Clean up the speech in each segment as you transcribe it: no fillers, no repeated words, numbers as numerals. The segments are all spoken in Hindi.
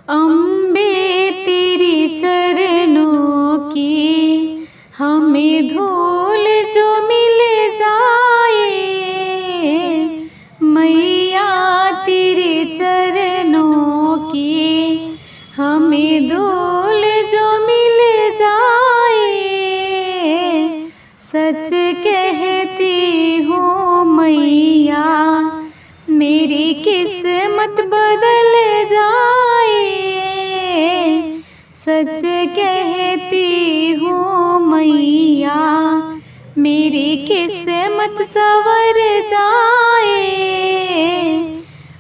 अम्बे तेरी चरणों की हमें धूल जो मिल जाए, मैया तेरे चरणों की हमें धूल जो मिल जाए। सच कहती हूँ मैया मेरी किस्मत बदल जाए। सच कहती हूँ मैया मेरी किस्मत संवर जाए।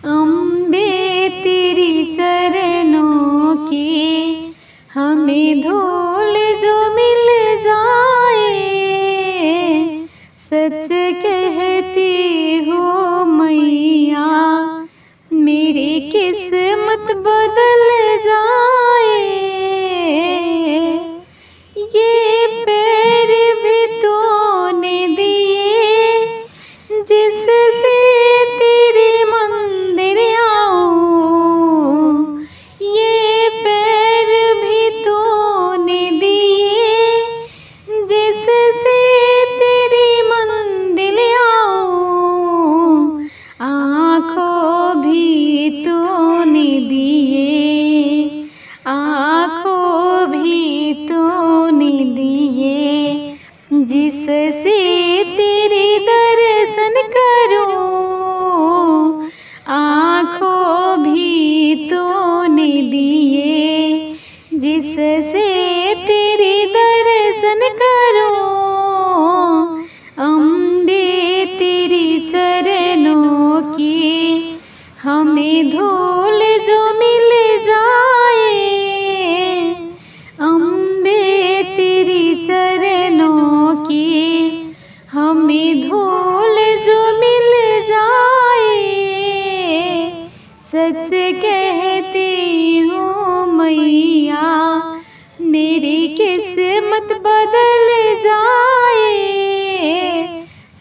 अम्बे तेरी चरणों की हमें धूल जो मिल जाए। सच कहती हूँ मैया मेरी किस्मत बदल जाए। ये पैर भी तूने दिए जिससे तेरे मंदिर आऊं। ये पैर भी तूने दिए जिससे तेरी मंदिर आऊं। आँखों भी तूने दिए, आँखों भी तूने दिए जिससे तेरे दर्शन करूं। आँखों भी तूने दिए जिससे तेरे दर्शन करूं। अम्बे तेरी चरणों की हमें धूल जो मिल जाए। अम्बे तेरी चरणों की हमें धूल जो मिल जाए। सच कहती हूँ मैया मेरी किस्मत बदल जाए।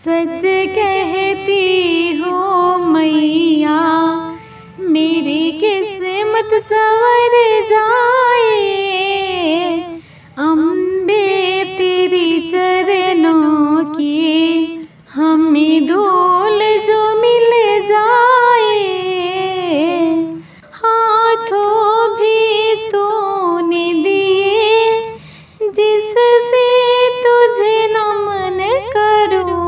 सच कहती हूँ मैया मेरी किस्मत संवर जाए। अम्बे तेरी चरणों की हमें धूल जो मिल जाए। हाथों भी तूने दिए जिससे तुझे नमन करूं।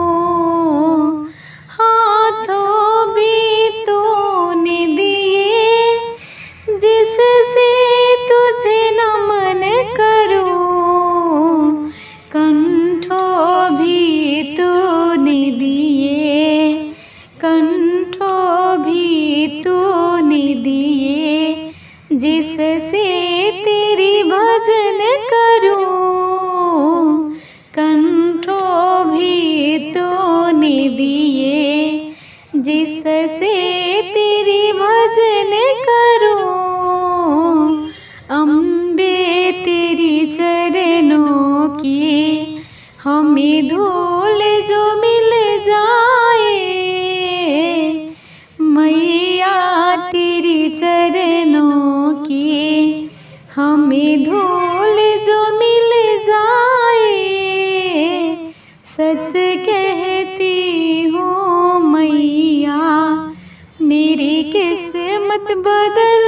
हाथों भी तूने दिए जिससे तुझे नमन करूं। कंठों भी तूने दिए, कंठों भी तूने दिए जिससे तेरी भजन करूं। कंठों भी तूने दिए जिससे तेरी भजन करूं। अम्बे तेरी चरणों की हमें धूल जो मिल जाए। मैया तेरी चरणों की हमें धूल जो मिल जाए। सच कहती हूँ मैया मेरी किस्मत बदल